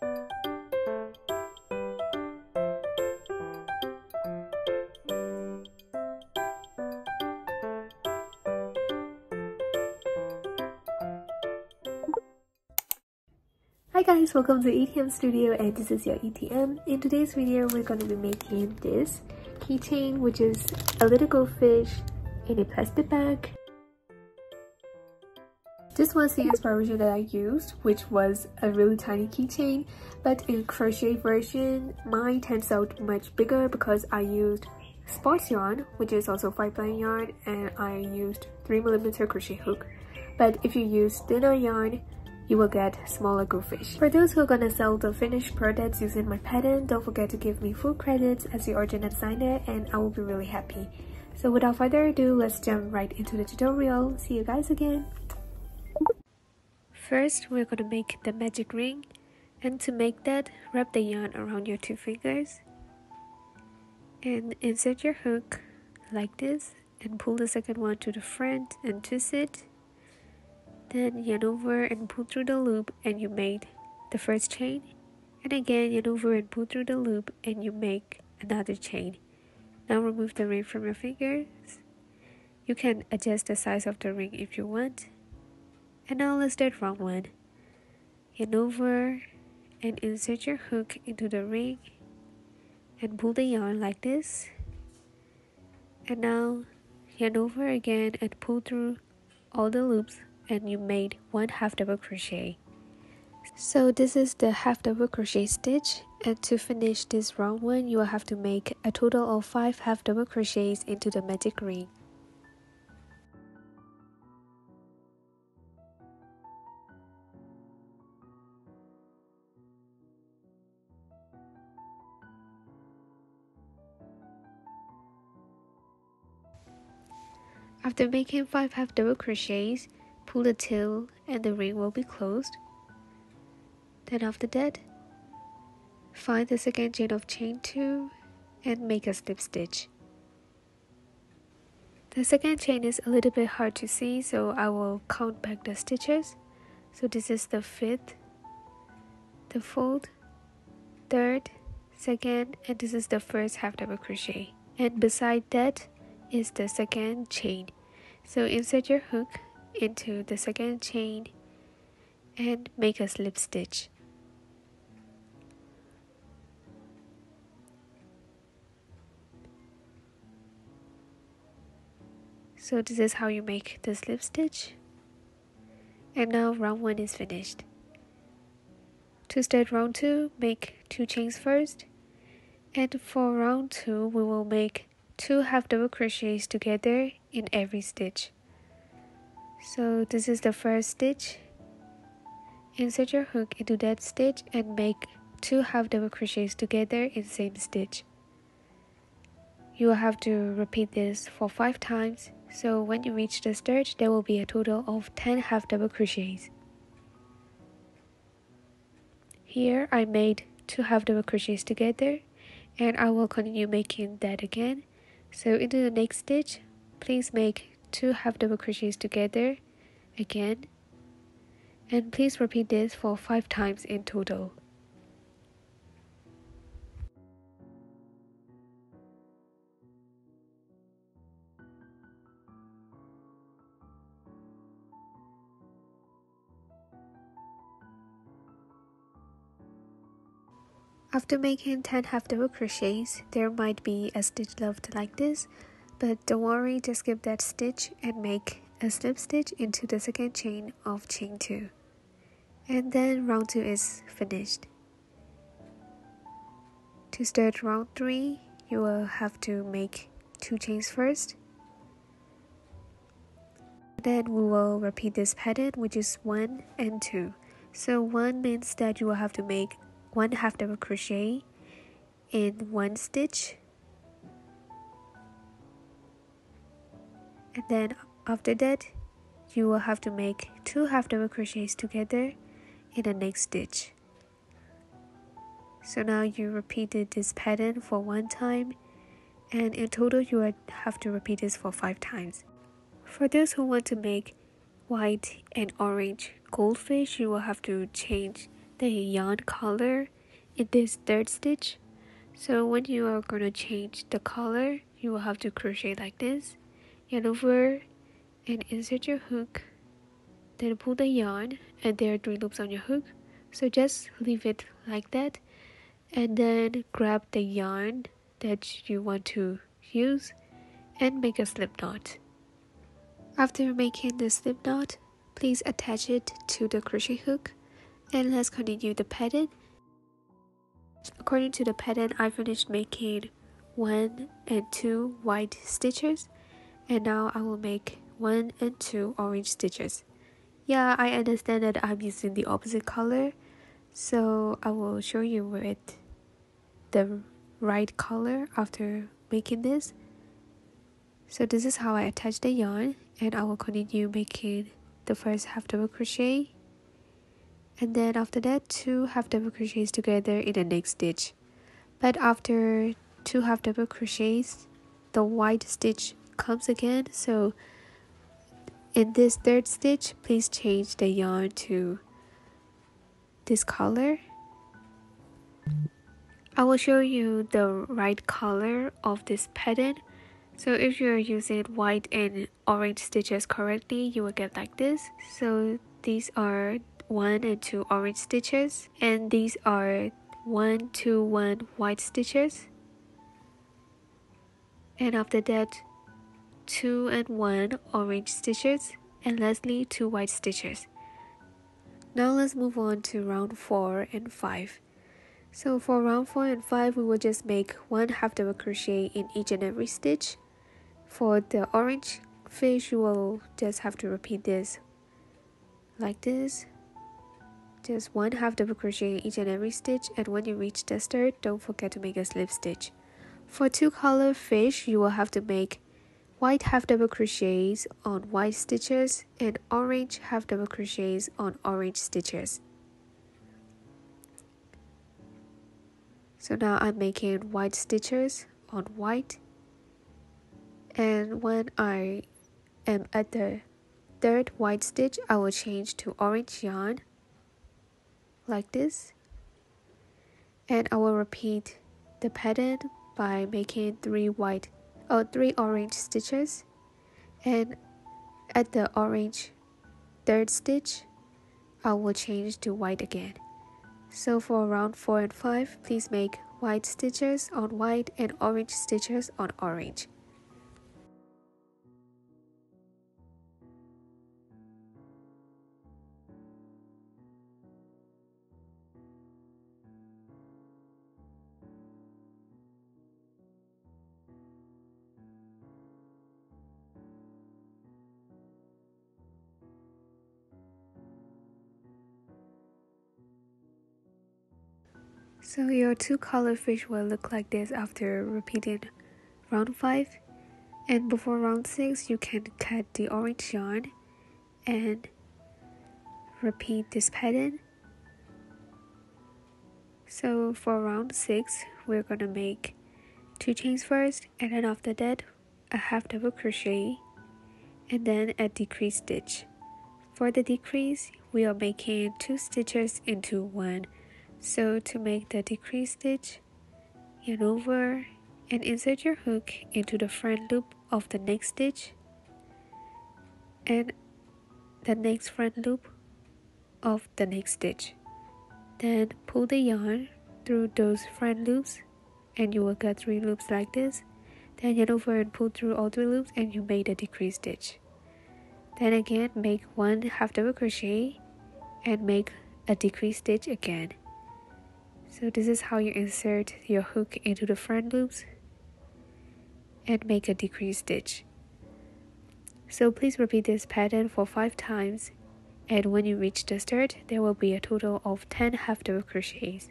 Hi guys, welcome to ETM Studio, and this is your ETM. In today's video, we're going to be making this keychain, which is a little goldfish in a plastic bag. This was the inspiration that I used, which was a really tiny keychain, but in crochet version, mine turns out much bigger because I used sports yarn, which is also 5-ply yarn, and I used 3mm crochet hook. But if you use thinner yarn, you will get smaller goldfish. For those who are gonna sell the finished products using my pattern, don't forget to give me full credits as the original designer, and I will be really happy. So without further ado, let's jump right into the tutorial. See you guys again. First, we're gonna make the magic ring, and to make that, wrap the yarn around your 2 fingers and insert your hook like this and pull the second one to the front and twist it. Then yarn over and pull through the loop and you made the first chain, and again yarn over and pull through the loop and you make another chain. Now remove the ring from your fingers. You can adjust the size of the ring if you want. And now let's do round one. Yarn over and insert your hook into the ring and pull the yarn like this. And now yarn over again and pull through all the loops, and you made 1 half double crochet. So this is the half double crochet stitch, and to finish this round one, you will have to make a total of 5 half double crochets into the magic ring. After making 5 half double crochets, pull the tail and the ring will be closed. Then after that, find the second chain of chain 2 and make a slip stitch. The second chain is a little bit hard to see, so I will count back the stitches. So this is the 5th, the 4th, 3rd, 2nd, and this is the first half double crochet. And beside that is the second chain. So insert your hook into the second chain and make a slip stitch. So this is how you make the slip stitch. And now round 1 is finished. To start round 2, make 2 chains first, and for round 2 we will make 2 half double crochets together in every stitch. So this is the first stitch. Insert your hook into that stitch and make 2 half double crochets together in same stitch. You will have to repeat this for 5 times, so when you reach the start, there will be a total of 10 half double crochets. Here I made 2 half double crochets together, and I will continue making that again. So into the next stitch, please make 2 half double crochets together again, and please repeat this for 5 times in total. After making 10 half double crochets, there might be a stitch left like this, but don't worry, just skip that stitch and make a slip stitch into the second chain of chain 2. And then round 2 is finished. To start round 3, you will have to make 2 chains first. Then we will repeat this pattern, which is 1 and 2. So 1 means that you will have to make 1 half double crochet in 1 stitch, and then after that you will have to make 2 half double crochets together in the next stitch. So now you repeated this pattern for 1 time, and in total you will have to repeat this for 5 times. For those who want to make white and orange goldfish, you will have to change the yarn color in this third stitch. So when you are going to change the color, you will have to crochet like this, yarn over and insert your hook, then pull the yarn, and there are 3 loops on your hook, so just leave it like that, and then grab the yarn that you want to use and make a slip knot. After making the slip knot, please attach it to the crochet hook, and let's continue the pattern. According to the pattern, I finished making 1 and 2 white stitches, and now I will make 1 and 2 orange stitches. Yeah, I understand that I'm using the opposite color, so I will show you with the right color after making this. So this is how I attach the yarn, and I will continue making the first half double crochet, and then after that 2 half double crochets together in the next stitch. But after 2 half double crochets, the white stitch comes again, so in this third stitch, please change the yarn to this color. I will show you the right color of this pattern. So if you're using white and orange stitches correctly, you will get like this. So these are 1 and 2 orange stitches, and these are 1, 2, 1 white stitches, and after that 2 and 1 orange stitches, and lastly 2 white stitches. Now let's move on to round 4 and 5. So for round 4 and 5, we will just make 1 half double crochet in each and every stitch. For the orange fish, you will just have to repeat this like this, just 1 half double crochet in each and every stitch, and when you reach the start, don't forget to make a slip stitch. For 2 color fish, you will have to make white half double crochets on white stitches and orange half double crochets on orange stitches. So now I'm making white stitches on white, and when I am at the third white stitch, I will change to orange yarn like this, and I will repeat the pattern by making 3 orange stitches, and at the orange third stitch I will change to white again. So for round 4 and 5, please make white stitches on white and orange stitches on orange. So your 2 color fish will look like this after repeating round 5, and before round 6 you can cut the orange yarn and repeat this pattern. So for round 6, we're gonna make 2 chains first, and then after that a half double crochet and then a decrease stitch. For the decrease, we are making 2 stitches into 1. So to make the decrease stitch, yarn over and insert your hook into the front loop of the next stitch and the next front loop of the next stitch. Then pull the yarn through those front loops, and you will get 3 loops like this. Then yarn over and pull through all 3 loops, and you made a decrease stitch. Then again make 1 half double crochet and make a decrease stitch again. So this is how you insert your hook into the front loops and make a decrease stitch. So please repeat this pattern for 5 times, and when you reach the start, there will be a total of 10 half double crochets.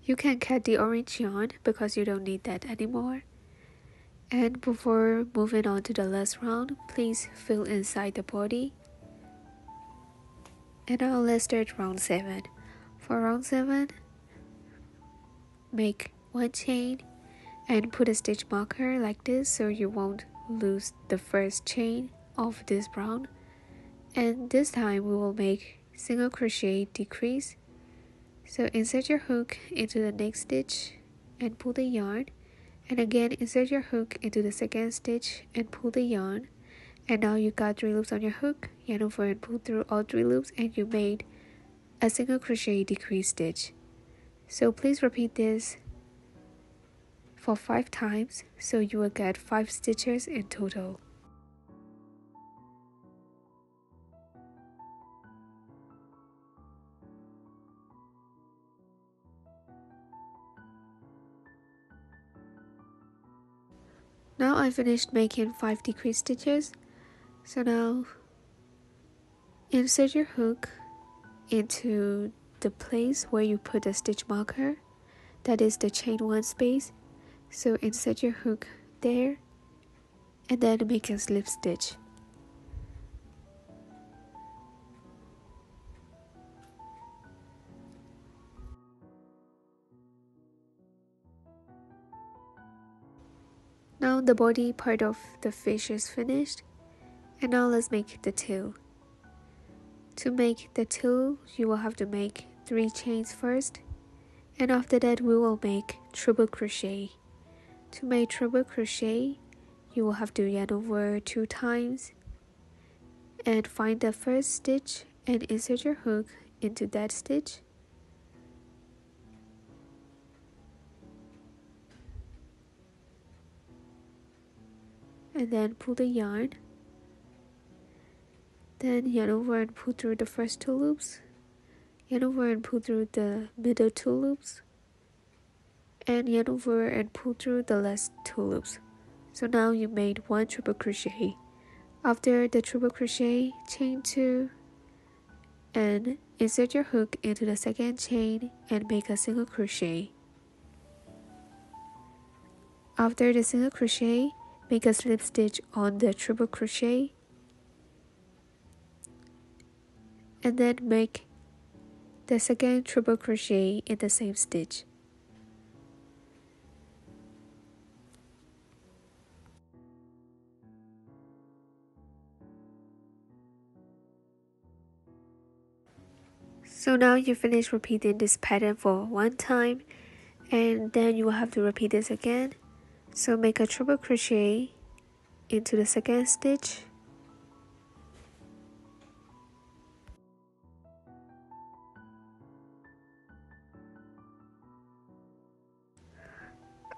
You can cut the orange yarn because you don't need that anymore. And before moving on to the last round, please fill inside the body. And now let's start round 7. For round 7, make 1 chain and put a stitch marker like this so you won't loose the first chain of this brown, and this time we will make single crochet decrease. So insert your hook into the next stitch and pull the yarn, and again insert your hook into the second stitch and pull the yarn, and now you got 3 loops on your hook. Yarn over and pull through all 3 loops, and you made a single crochet decrease stitch. So please repeat this for 5 times, so you will get 5 stitches in total. Now I finished making 5 decrease stitches. So now insert your hook into the place where you put the stitch marker, that is the chain 1 space. So insert your hook there and then make a slip stitch. Now the body part of the fish is finished, and now let's make the tail. To make the tail, you will have to make 3 chains first, and after that we will make triple crochet. To make triple crochet, you will have to yarn over 2 times and find the first stitch and insert your hook into that stitch. And then pull the yarn. Then yarn over and pull through the first 2 loops. Yarn over and pull through the middle 2 loops. And yarn over and pull through the last 2 loops. So now you made 1 triple crochet. After the triple crochet, chain 2 and insert your hook into the second chain and make a single crochet. After the single crochet, make a slip stitch on the triple crochet and then make the second triple crochet in the same stitch. So now you finish repeating this pattern for 1 time, and then you will have to repeat this again. So make a triple crochet into the second stitch,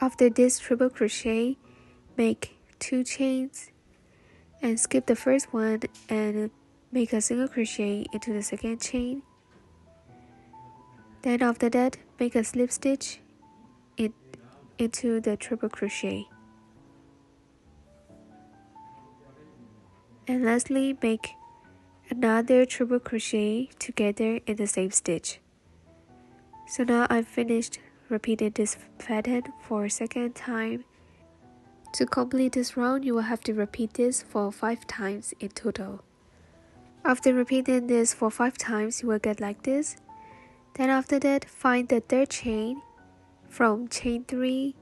after this triple crochet, make 2 chains and skip the first one and make a single crochet into the second chain. Then after that, make a slip stitch into the triple crochet. And lastly, make another triple crochet together in the same stitch. So now I've finished repeating this pattern for a second time. To complete this round, you will have to repeat this for 5 times in total. After repeating this for 5 times, you will get like this. Then after that, find the third chain from chain 3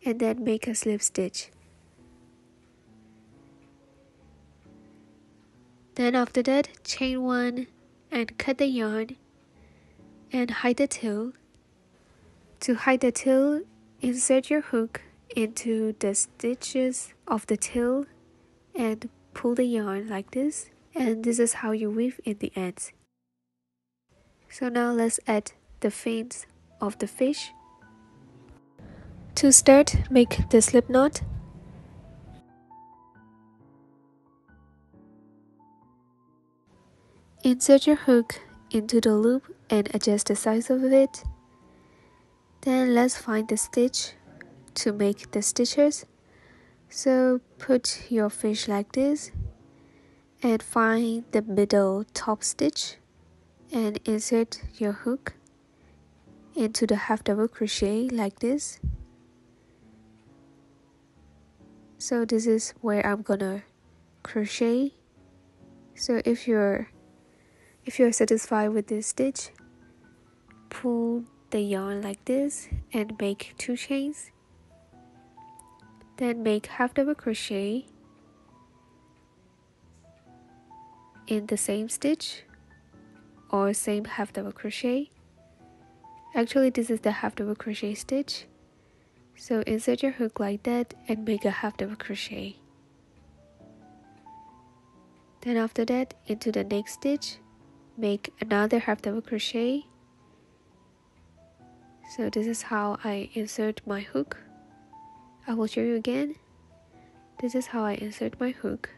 and then make a slip stitch. Then after that, chain 1 and cut the yarn and hide the tail. To hide the tail, insert your hook into the stitches of the tail and pull the yarn like this, and this is how you weave in the ends. So now let's add the fins of the fish. To start, make the slip knot. Insert your hook into the loop and adjust the size of it. Then let's find the stitch to make the stitches. So put your fish like this and find the middle top stitch and insert your hook into the half double crochet like this. So this is where I'm gonna crochet. So if you're satisfied with this stitch, pull the yarn like this and make 2 chains. Then make half double crochet in the same stitch or same half double crochet. Actually, this is the half double crochet stitch. So insert your hook like that and make a half double crochet. Then after that, into the next stitch, make another half double crochet. So this is how I insert my hook. I will show you again. This is how I insert my hook.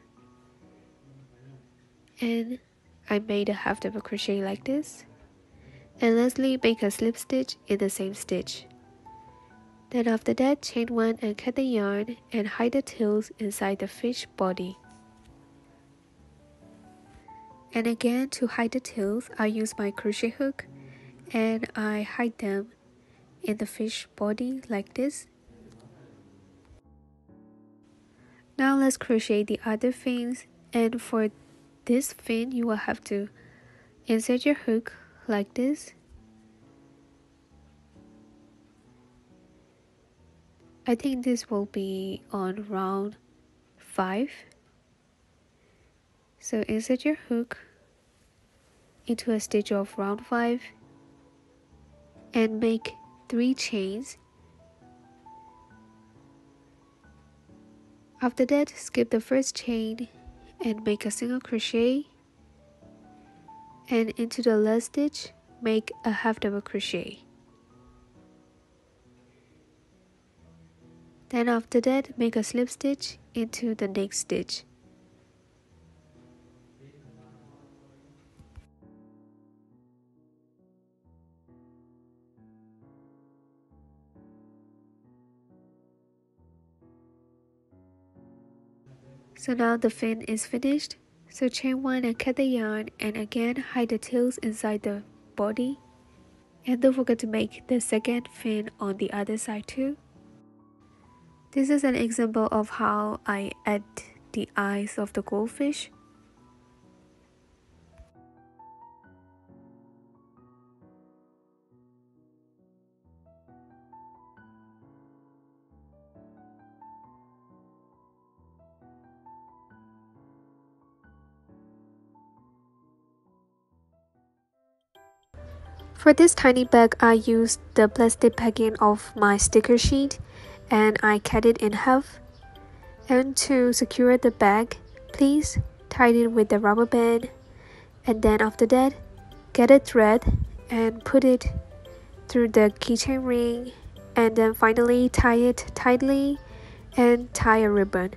And I made a half double crochet like this. And lastly, make a slip stitch in the same stitch. Then after that, chain 1 and cut the yarn and hide the tails inside the fish body. And again, to hide the tails, I use my crochet hook and I hide them in the fish body like this. Now let's crochet the other fins, and for this fin you will have to insert your hook like this. I think this will be on round 5. So insert your hook into a stitch of round 5 and make 3 chains. After that, skip the first chain and make a single crochet, and into the last stitch make a half double crochet. Then after that, make a slip stitch into the next stitch. So now the fin is finished. So chain 1 and cut the yarn, and again hide the tails inside the body. And don't forget to make the second fin on the other side too. This is an example of how I add the eyes of the goldfish. For this tiny bag, I used the plastic packing of my sticker sheet and I cut it in half. And to secure the bag, please tie it with the rubber band, and then after that, get a thread and put it through the keychain ring, and then finally tie it tightly and tie a ribbon.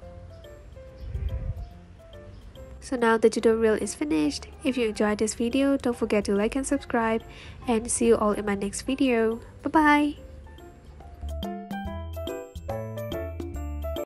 So now the tutorial is finished. If you enjoyed this video, don't forget to like and subscribe, and see you all in my next video. Bye bye!